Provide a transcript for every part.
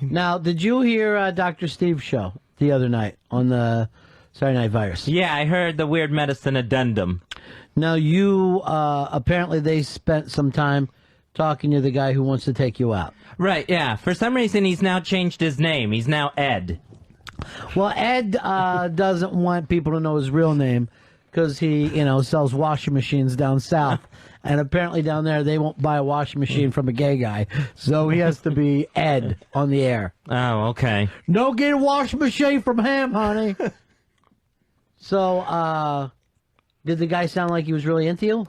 Now, did you hear Dr. Steve's show the other night on the Saturday Night Virus? Yeah, I heard the Weird Medicine addendum. Now, you, apparently they spent some time talking to the guy who wants to take you out. Right, yeah. For some reason, he's now changed his name. He's now Ed. Well, Ed doesn't want people to know his real name because he, sells washing machines down south. And apparently down there, they won't buy a washing machine from a gay guy. So he has to be Ed on the air. Oh, okay. No get a washing machine from him, honey. So, did the guy sound like he was really into you?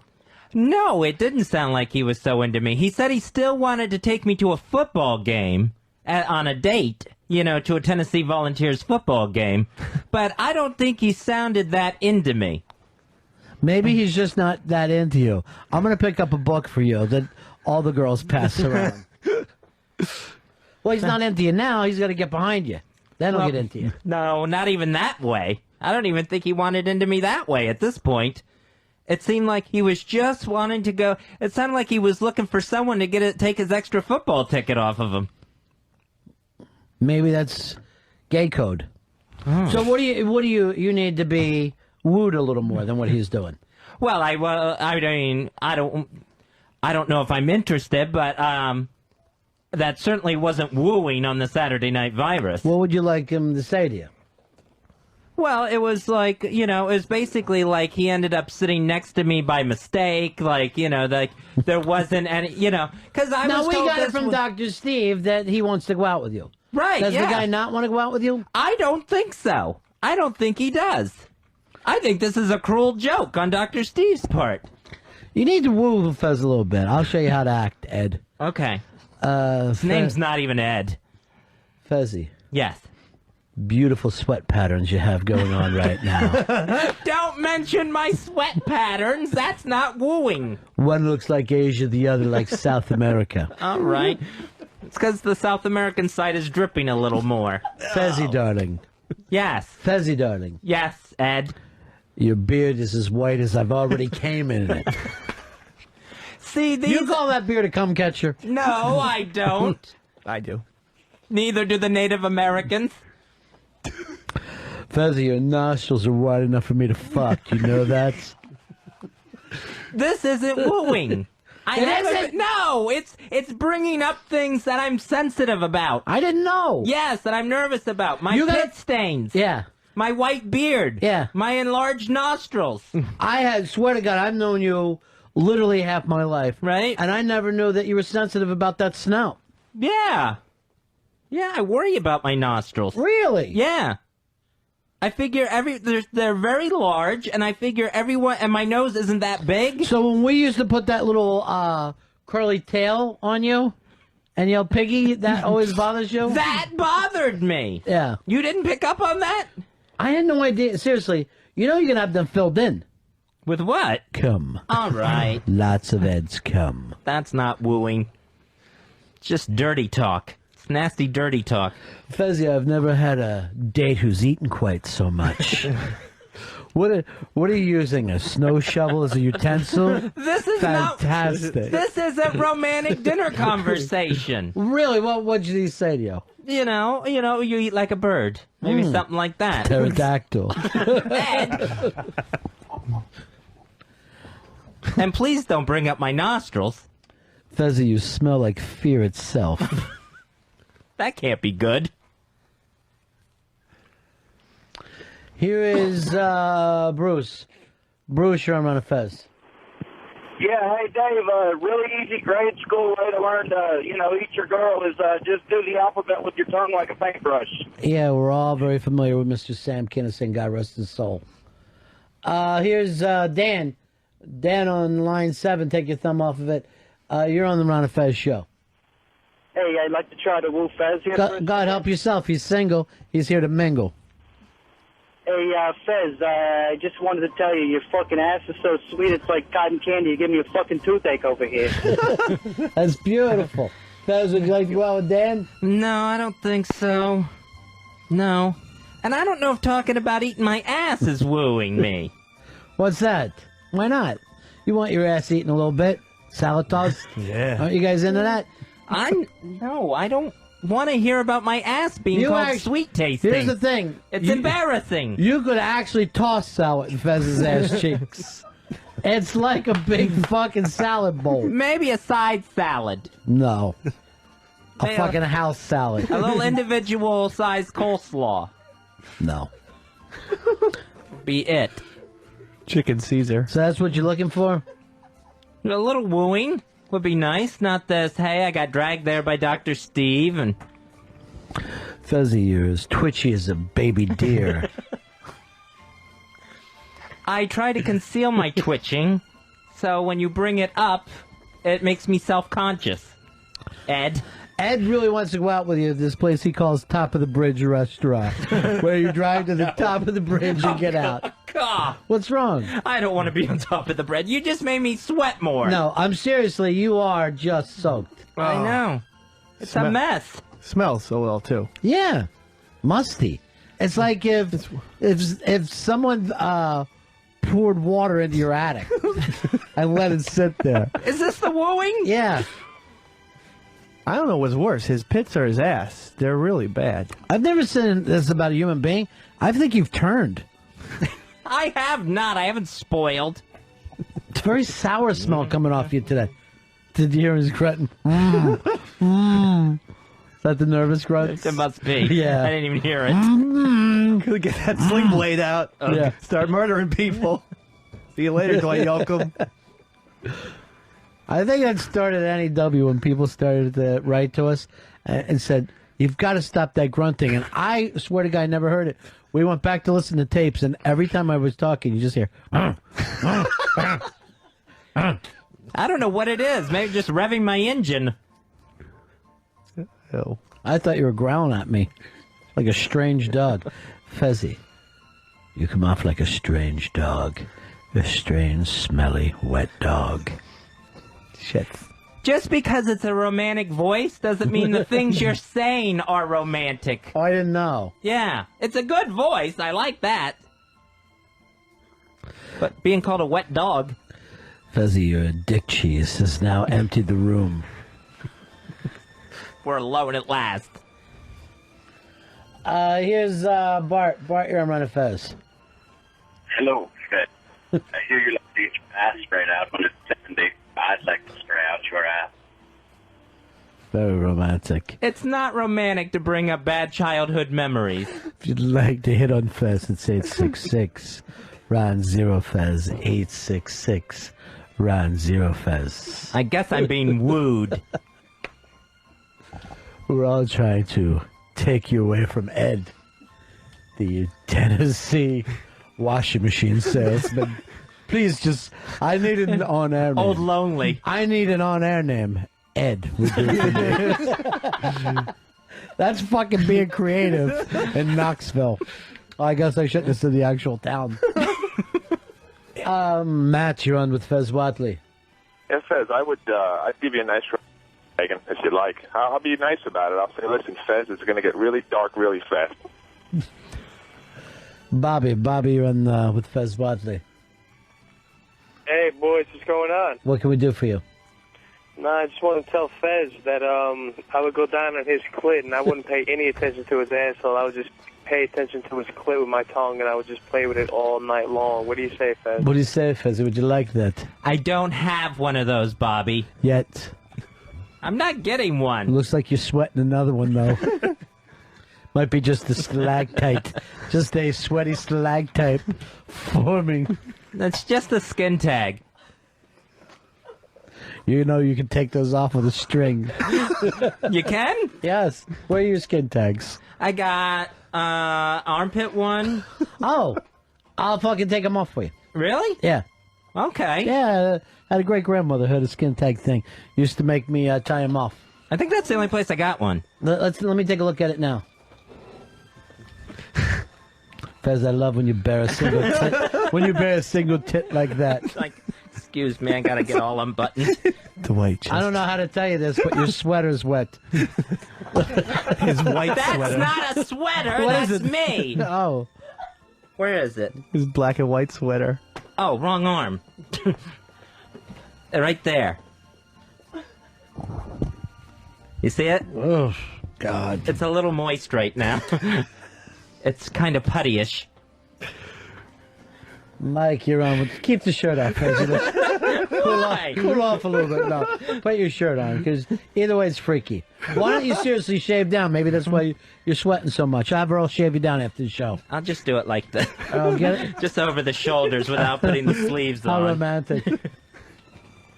No, it didn't sound like he was so into me. He said he still wanted to take me to a football game on a date, to a Tennessee Volunteers football game. But I don't think he sounded that into me. Maybe he's just not that into you. I'm going to pick up a book for you that all the girls pass around. Well, he's not into you now. He's got to get behind you. Then he'll get into you. No, not even that way. I don't even think he wanted into me that way at this point. It seemed like he was just wanting to go. It sounded like he was looking for someone to take his extra football ticket off of him. Maybe that's gay code. Oh. So what do you need to be wooed a little more than what he's doing? Well, I mean, I don't know if I'm interested, but that certainly wasn't wooing on the Saturday Night Virus. What would you like him to say to you? Well, it was like, it was basically like he ended up sitting next to me by mistake, like, like there wasn't any, because I was told. Now, we got it from Dr. Steve that he wants to go out with you. Right, Does the guy not want to go out with you? I don't think so. I don't think he does. I think this is a cruel joke on Dr. Steve's part. You need to woo Fez a little bit. I'll show you how to act, Ed. Okay. His name's not even Ed. Fezzy. Yes. Beautiful sweat patterns you have going on right now. Don't mention my sweat patterns. That's not wooing. One looks like Asia, the other like South America. All right. It's because the South American side is dripping a little more. Fezzy, darling. Yes. Fezzy, darling. Yes, Ed. Your beard is as white as I've already came in it. See, You call that beard a cum catcher? No, I don't. I do. Neither do the Native Americans. Fezzy, your nostrils are wide enough for me to fuck. You know that? This isn't wooing. No, it's bringing up things that I'm sensitive about. I didn't know. Yes, that I'm nervous about. My pit stains. Yeah. My white beard. Yeah. My enlarged nostrils. Swear to God, I've known you literally half my life. Right. And I never knew that you were sensitive about that snout. Yeah. Yeah, I worry about my nostrils. Really? Yeah. I figure they're very large, and I figure everyone, and my nose isn't that big. So when we used to put that little curly tail on you and yell piggy, that always bothers you? That bothered me. Yeah. You didn't pick up on that? I had no idea. Seriously, you're going to have them filled in. With what? Cum. All right. Lots of Ed's cum. That's not wooing. It's just dirty talk. It's nasty, dirty talk. Fezzy, I've never had a date who's eaten quite so much. What are you using? A snow shovel as a utensil? This is fantastic. This isn't romantic dinner conversation. Really? What did he say to you? You eat like a bird. Maybe something like that. Pterodactyl. Ed. And please don't bring up my nostrils. Fezzy, you smell like fear itself. That can't be good. Here is Bruce. Bruce, you're on Run a Fez. Yeah, hey, Dave, really easy grade school way to learn to, eat your girl is just do the alphabet with your tongue like a paintbrush. Yeah, we're all very familiar with Mr. Sam Kinison, God rest his soul. Here's Dan. Dan on line 7, take your thumb off of it. You're on the Ron and Fez show. Hey, I'd like to try to woo Fez here. God help yourself. He's single. He's here to mingle. Hey, Fez, I just wanted to tell you, your fucking ass is so sweet, it's like cotton candy. You give me a fucking toothache over here. That's beautiful. Fez, would you like to go out with Dan? No, I don't think so. No. And I don't know if talking about eating my ass is wooing me. What's that? Why not? You want your ass eaten a little bit? Salad toss? Yeah. Aren't you guys into that? No, I don't. want to hear about my ass being called sweet tasting. Here's the thing. It's embarrassing. You could actually toss salad in Fez's ass cheeks. It's like a big fucking salad bowl. Maybe a side salad. No. A Hey, fucking house salad. A little individual sized coleslaw. No. Be it. Chicken Caesar. So that's what you're looking for? A little wooing would be nice. Not this, hey, I got dragged there by Dr. Steve and... Fezzy, you're as twitchy as a baby deer. I try to conceal my twitching, so when you bring it up, it makes me self-conscious. Ed? Ed really wants to go out with you to this place he calls Top of the Bridge Restaurant, where you drive to the top of the bridge and get out. God, What's wrong? I don't want to be on top of the bread. You just made me sweat more. No, I'm seriously, you are just soaked. I know. It's a mess. Smells so well, too. Yeah. Musty. It's like if someone poured water into your attic and let it sit there. Is this the wooing? Yeah. I don't know what's worse, his pits or his ass. They're really bad. I've never said this about a human being. I think you've turned. I have not. I haven't spoiled. It's a very sour smell coming off you today. Did you hear his grunting? Is that the nervous grunt? It must be. Yeah. I didn't even hear it. Get that sling blade out. Yeah. Start murdering people. See you later, Dwight Yoakam. I think that started at NEW when people started to write to us and said, you've got to stop that grunting. And I swear to God, I never heard it. We went back to listen to tapes, and every time I was talking, you just hear, I don't know what it is. Maybe just revving my engine. Oh. I thought you were growling at me like a strange dog. Fezzy, you come off like a strange dog. A strange, smelly, wet dog. Shit. Just because it's a romantic voice doesn't mean the things you're saying are romantic. Oh, I didn't know. Yeah, it's a good voice. I like that. But being called a wet dog... Fezzy, your dick cheese has now emptied the room. We're alone at last. Here's Bart. Bart, you're on Run of Fez. Hello, Fred. I hear you like to get your ass sprayed out when it's 70. I'd like to spray out your ass. Very romantic. It's not romantic to bring up bad childhood memories. If you'd like to hit on Fez, it's 866. Ron Zero Fez, 866. Ron Zero Fez. I guess I'm being wooed. We're all trying to take you away from Ed, the Tennessee washing machine salesman. Please just, I need an on-air name. Old Lonely. I need an on-air name. Ed would do it for me. That's fucking being creative in Knoxville. I guess I shouldn't have said the actual town. Matt, you're on with Fez Watley. Yeah, Fez, I'd give you a nice Megan, if you like. I'll be nice about it. I'll say, listen, Fez, it's going to get really dark really fast. Bobby, you're on with Fez Watley. Hey, boys, what's going on? What can we do for you? No, I just want to tell Fez that I would go down on his clit and I wouldn't pay any attention to his asshole. I would just pay attention to his clit with my tongue and I would just play with it all night long. What do you say, Fez? What do you say, Fez? Would you like that? I don't have one of those, Bobby. Yet. I'm not getting one. Looks like you're sweating another one, though. Might be just a stalactite. Just a sweaty stalactite forming. That's just a skin tag. You know you can take those off with a string. You can? Yes. Where are your skin tags? I got armpit one. Oh. I'll fucking take them off for you. Really? Yeah. Okay. Yeah. I had a great grandmother who had a skin tag thing. Used to make me tie them off. I think that's the only place I got one. Let me take a look at it now. Fez, I love when you bear a single tit. When you bear a single tit like that. Like, excuse me, I gotta get all unbuttoned. The white chest. I don't know how to tell you this, but your sweater's wet. His white That's sweater. not a sweater. What That's is it? me. Oh. Where is it? His black and white sweater. Oh, wrong arm. Right there. You see it? Ugh. God. It's a little moist right now. It's kind of puttyish. Mike, you're on. Keep the shirt off. Why? Cool off a little bit. No, put your shirt on, because either way it's freaky. Why don't you seriously shave down? Maybe that's why you're sweating so much. I'll have Earl shave you down after the show. I'll just do it like this. Oh, get it? Just over the shoulders without putting the sleeves How on. romantic.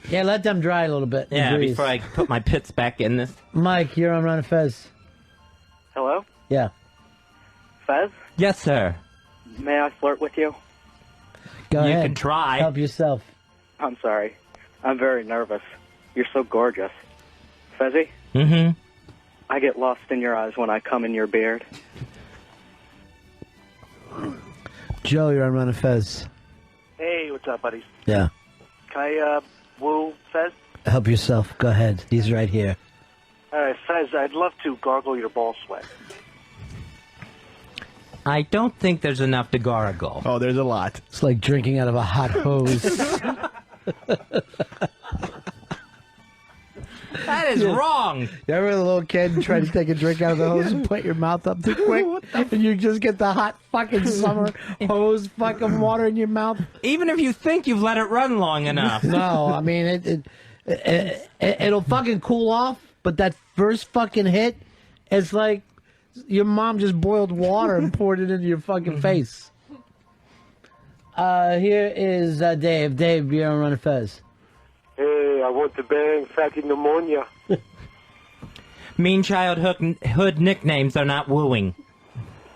Yeah, let them dry a little bit. in Yeah, grease. before I put my pits back in this. Mike, you're on Ron and Fez. Hello? Yeah. Fez? Yes, sir. May I flirt with you? Go You ahead. can try. Help yourself. I'm sorry. I'm very nervous. You're so gorgeous. Fezzy, Mm-hmm. I get lost in your eyes when I come in your beard. Joe, you're on Ron and Fez. Hey, what's up, buddies? Yeah. Can I woo Fez? Help yourself. Go ahead. He's right here. All right, Fez, I'd love to gargle your ball sweat. I don't think there's enough to gargle. Oh, there's a lot. It's like drinking out of a hot hose. That is wrong. You ever a little kid and try to take a drink out of the hose and put your mouth up too quick? And you just get the hot fucking summer hose fucking water in your mouth? Even if you think you've let it run long enough. No, I mean, it'll fucking cool off, but that first fucking hit, it's like your mom just boiled water and poured it into your fucking face. Here is Dave. Dave, you're on Run Fez. Hey, I want to bang Fatty Pneumonia. Mean childhood nicknames are not wooing.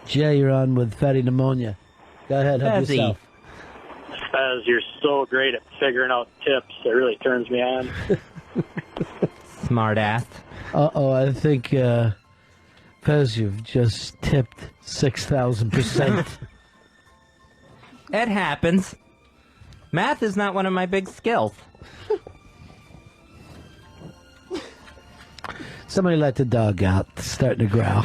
Jay, you're on with Fatty Pneumonia. Go ahead, help Fezzy. yourself. Fez, you're so great at figuring out tips. It really turns me on. Smart ass. Uh-oh, I think, Fez, you've just tipped 6,000%. It happens. Math is not one of my big skills. Somebody let the dog out. It's starting to growl.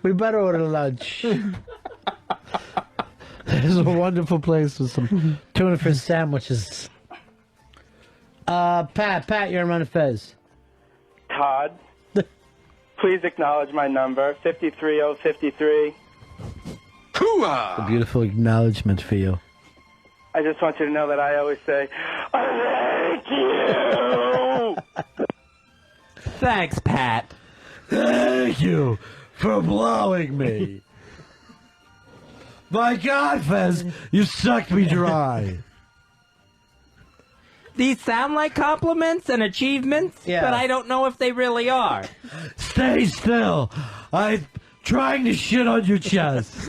We better order lunch. There's a wonderful place with some tuna fish sandwiches. Pat, you're on Run Fez. Todd, please acknowledge my number, 53053. A beautiful acknowledgement for you. I just want you to know that I always say, thank you! Thanks, Pat. Thank you for blowing me. My God, Fez, you sucked me dry. These sound like compliments and achievements, Yeah. but I don't know if they really are. Stay still. I'm trying to shit on your chest.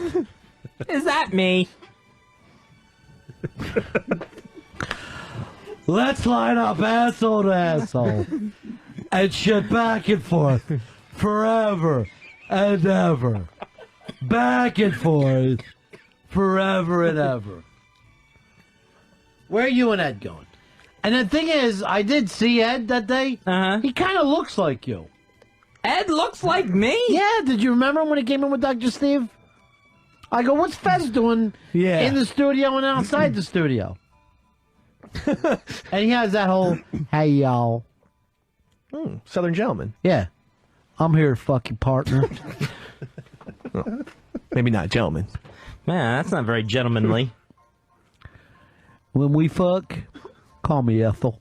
Is that me? Let's line up asshole to asshole and shit back and forth forever and ever. Back and forth forever and ever. Where are you and Ed going? And the thing is, I did see Ed that day. Uh-huh. He kind of looks like you. Ed looks like me? Yeah, did you remember when he came in with Dr. Steve? I go, what's Fez doing in the studio and outside the studio? And he has that whole, hey, y'all. Southern gentleman. Yeah. I'm here to fuck your partner. Maybe not gentleman. Man, that's not very gentlemanly. When we fuck, call me Ethel.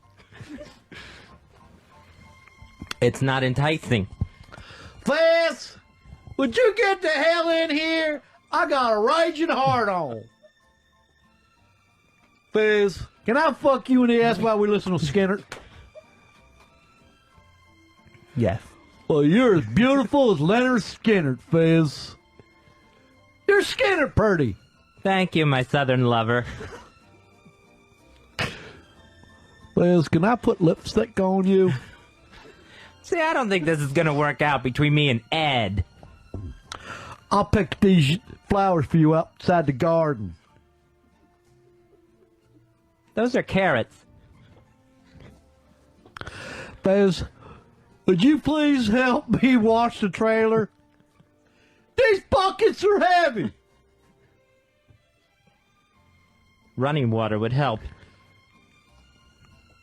It's not enticing. Fez, would you get the hell in here? I got a raging hard on. Fez, can I fuck you in the ass while we listen to Skinner? Yes. Well, you're as beautiful as Leonard Skinner, Fez. You're Skinner purty. Thank you, my southern lover. Fez, can I put lipstick on you? See, I don't think this is going to work out between me and Ed. I'll pick these flowers for you outside the garden. Those are carrots. Fez, would you please help me wash the trailer? These buckets are heavy. Running water would help.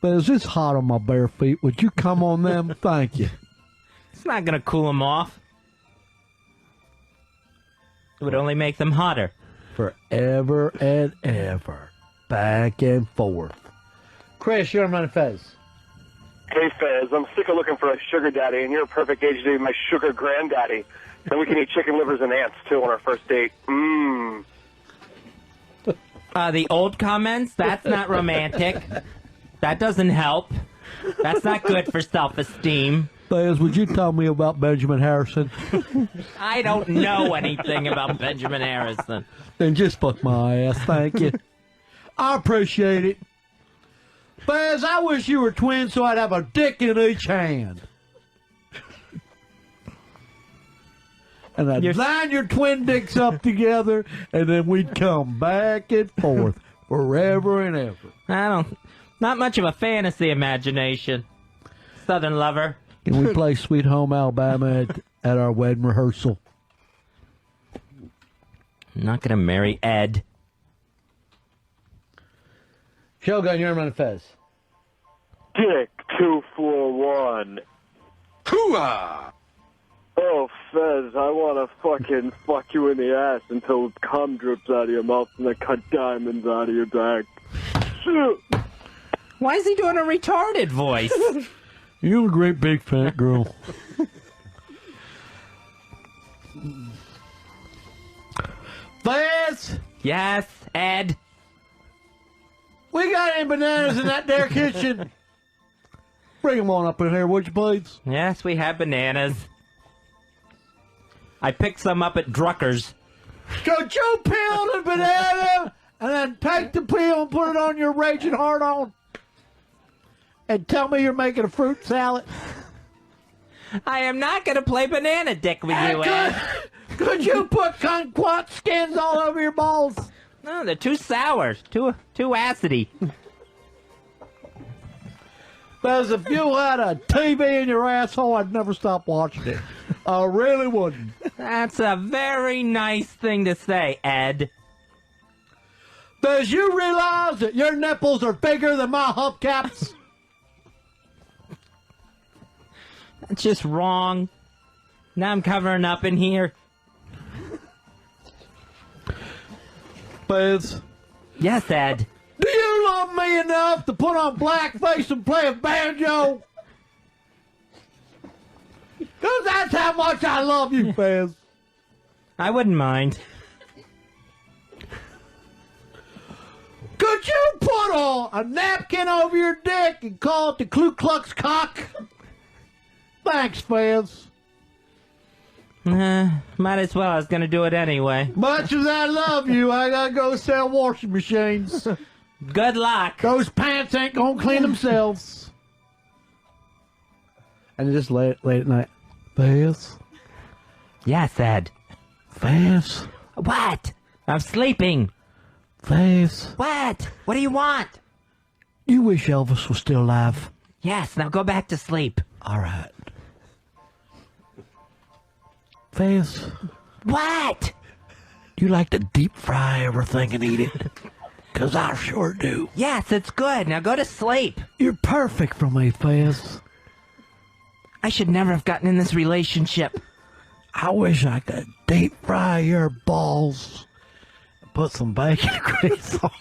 Fez, it's hot on my bare feet. Would you come on them? Thank you. It's not going to cool them off. It would only make them hotter. Forever and ever. Back and forth. Chris, you're on Run Fez. Hey, Fez, I'm sick of looking for a sugar daddy, and you're a perfect age to be my sugar granddaddy. Then we can eat chicken livers and ants, too, on our first date. Mmm. The old comments, that's not romantic. That doesn't help. That's not good for self-esteem. Fez, would you tell me about Benjamin Harrison? I don't know anything about Benjamin Harrison. Then just fuck my ass, thank you. I appreciate it. Fez, I wish you were twins so I'd have a dick in each hand. And I'd line your twin dicks up together, and then we'd come back and forth forever and ever. Not much of a fantasy imagination. Southern lover. Can we play Sweet Home Alabama at our wedding rehearsal? I'm not going to marry Ed. Shogun, you're on Fez. Dick 241. Hooah! Oh, Fez, I want to fucking fuck you in the ass until cum drips out of your mouth and I cut diamonds out of your back. Shit. Why is he doing a retarded voice? You're a great big fat girl. Fez! Yes, Ed? We got any bananas in that there kitchen? Bring them on up in here, would you please? Yes, we have bananas. I picked some up at Drucker's. Could you peel the banana and then take the peel and put it on your raging hard on? And tell me you're making a fruit salad? I am not going to play banana dick with you, Ed. Could you put kumquat skins all over your balls? No, they're too sour, too acidy. Because if you had a TV in your asshole, I'd never stop watching it. I really wouldn't. That's a very nice thing to say, Ed. Does you realize that your nipples are bigger than my hubcaps? That's just wrong. Now I'm covering up in here. Fez. Yes, Ed. Do you love me enough to put on blackface and play a banjo? Because that's how much I love you, Fez. I wouldn't mind. Could you put a napkin over your dick and call it the Ku Klux cock? Thanks, Fez. Might as well. I was going to do it anyway. Much as I love you, I gotta go sell washing machines. Good luck. Those pants ain't gonna clean themselves. And just late at night. Fez? Yes, Ed. Fez? What? I'm sleeping. Fez? What? What do you want? You wish Elvis was still alive? Yes, now go back to sleep. All right. Fez? What? You like to deep fry everything and eat it? Because I sure do. Yes, it's good. Now go to sleep. You're perfect for me, Fez. I should never have gotten in this relationship. I wish I could deep fry your balls and put some bacon grease on.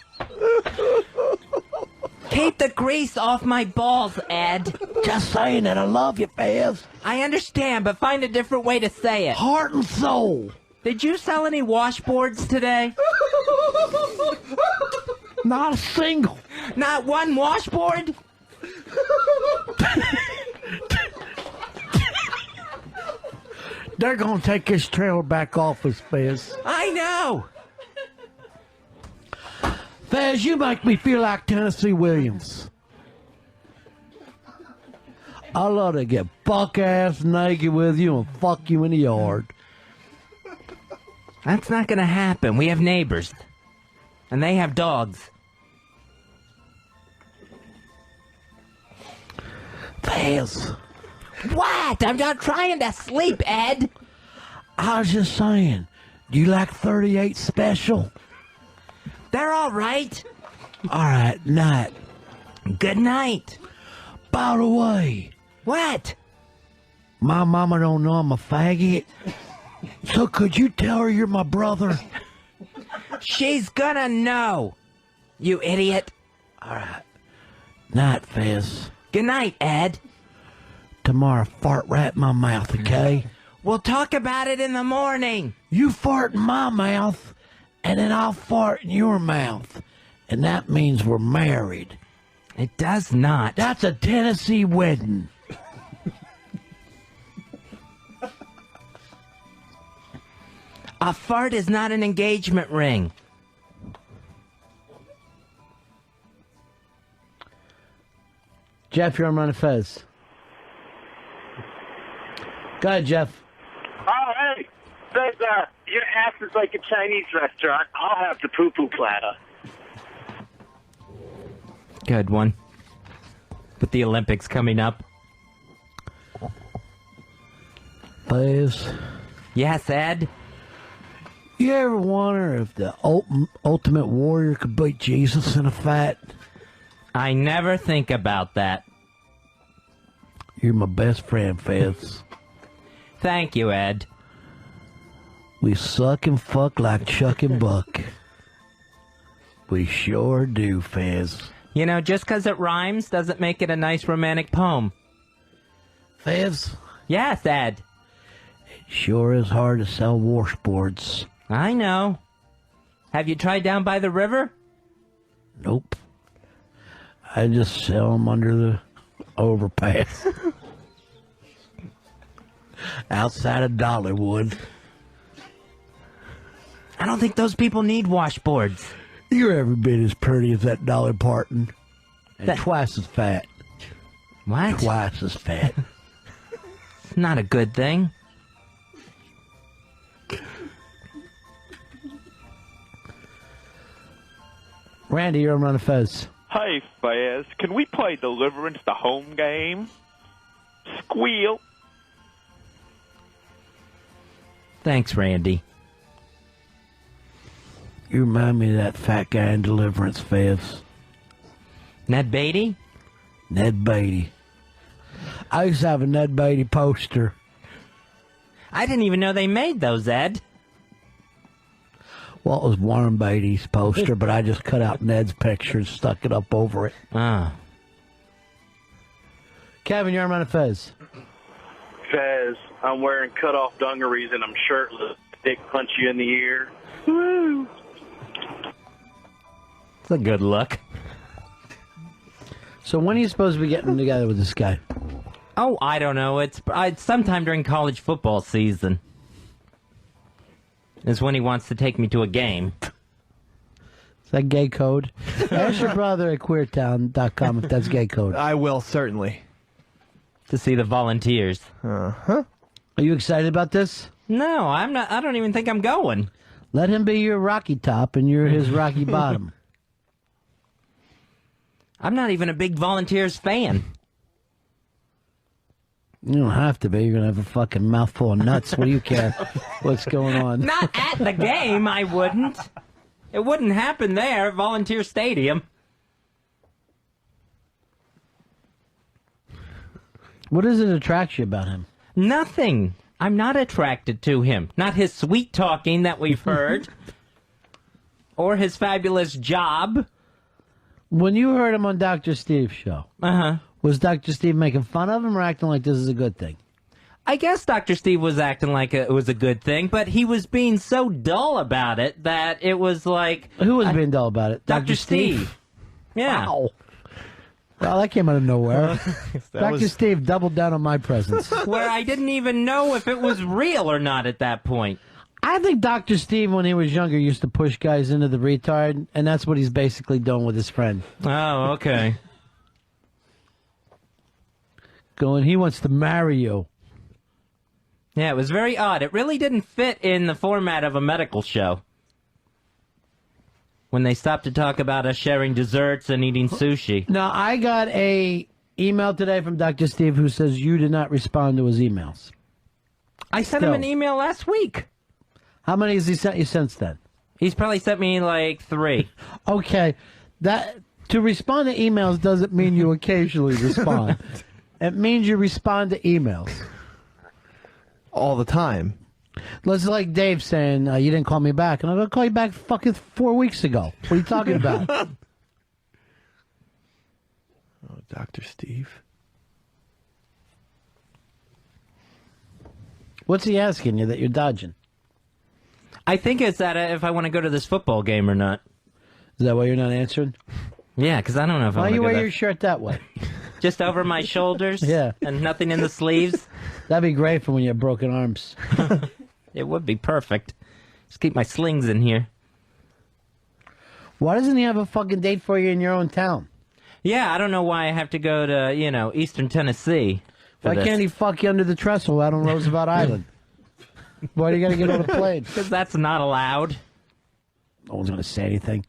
Keep the grease off my balls, Ed. Just saying that I love you, Fez. I understand, but find a different way to say it. Heart and soul. Did you sell any washboards today? Not a single. Not one washboard? They're going to take this trailer back off us, Fez. I know. Fez, you make me feel like Tennessee Williams. I love to get buck-ass naked with you and fuck you in the yard. That's not going to happen. We have neighbors. And they have dogs. Fez. What? I'm not trying to sleep, Ed. I was just saying, do you like 38 Special? They're all right. All right, night. Good night. By the way, What? my mama don't know I'm a faggot. So could you tell her you're my brother? She's gonna know. You idiot. Night, Fez. Good night, Ed. Tomorrow, fart right in my mouth, okay? We'll talk about it in the morning. You fart in my mouth, and then I'll fart in your mouth. And that means we're married. It does not. That's a Tennessee wedding. A fart is not an engagement ring. Jeff, you're on Run Fez. Go ahead, Jeff. Oh, hey. Says, your ass is like a Chinese restaurant. I'll have the poo-poo platter. Good one. With the Olympics coming up. Fez. Yes, Ed? You ever wonder if the Ultimate Warrior could beat Jesus in a fight? I never think about that. You're my best friend, Fez. Thank you, Ed. We suck and fuck like Chuck and Buck. We sure do, Fez. You know, just 'cause it rhymes doesn't make it a nice romantic poem. Fez? Yes, Ed. Sure is hard to sell washboards. I know. Have you tried down by the river? Nope. I just sell them under the overpass. Outside of Dollywood. I don't think those people need washboards. You're every bit as pretty as that Dolly Parton. And twice as fat. What? Twice as fat. It's not a good thing. Randy, you're on Run Fez. Hey, Fez, can we play Deliverance the home game? Squeal. Thanks, Randy. You remind me of that fat guy in Deliverance, Fez. Ned Beatty? Ned Beatty. I used to have a Ned Beatty poster. I didn't even know they made those, Ed. Well, it was Warren Beatty's poster, but I just cut out Ned's picture and stuck it up over it. Ah. Kevin, you're on Run Fez. Fez, I'm wearing cut-off dungarees and I'm shirtless. Dick punch you in the ear. Woo! It's a good look. So when are you supposed to be getting together with this guy? Oh, I don't know. It's sometime during college football season. Is when he wants to take me to a game. Is that gay code? Ask your brother at queertown.com if that's gay code. I will, certainly. To see the Volunteers. Uh-huh. Are you excited about this? No, I'm not. I don't even think I'm going. Let him be your Rocky Top and you're his Rocky Bottom. I'm not even a big Volunteers fan. You don't have to be. You're going to have a fucking mouthful of nuts. What do you care what's going on? Not at the game, I wouldn't. It wouldn't happen there at Volunteer Stadium. What does it attract you about him? Nothing. I'm not attracted to him. Not his sweet talking that we've heard. Or his fabulous job. When you heard him on Dr. Steve's show, Uh-huh. was Dr. Steve making fun of him or acting like this is a good thing? I guess Dr. Steve was acting like it was a good thing, but he was being so dull about it that it was like... Who was being dull about it? Dr. Steve. Yeah. Wow. Well, that came out of nowhere. Dr. Steve doubled down on my presence. Where I didn't even know if it was real or not at that point. I think Dr. Steve, when he was younger, used to push guys into the retard, and that's what he's basically doing with his friend. Oh, okay. Going, he wants to marry you. Yeah, it was very odd. It really didn't fit in the format of a medical show. When they stopped to talk about us sharing desserts and eating sushi. Now, I got a email today from Dr. Steve who says you did not respond to his emails. I sent him an email last week. How many has he sent you since then? He's probably sent me like 3. Okay. That To respond to emails doesn't mean you occasionally respond. It means you respond to emails. All the time. It's like Dave saying, you didn't call me back. And I'm going to call you back fucking 4 weeks ago. What are you talking about? Oh, Dr. Steve. What's he asking you that you're dodging? I think it's that if I want to go to this football game or not. Is that why you're not answering? Yeah, because I don't know if I Why want to you go wear there. your shirt that way? Just over my shoulders? Yeah. And nothing in the sleeves? That'd be great for when you have broken arms. It would be perfect. Just keep my slings in here. Why doesn't he have a fucking date for you in your own town? Yeah, I don't know why I have to go to, Eastern Tennessee. Why can't he fuck you under the trestle out on Roosevelt Island? Why do you got to get on a plane? Because that's not allowed. No one's going to say anything.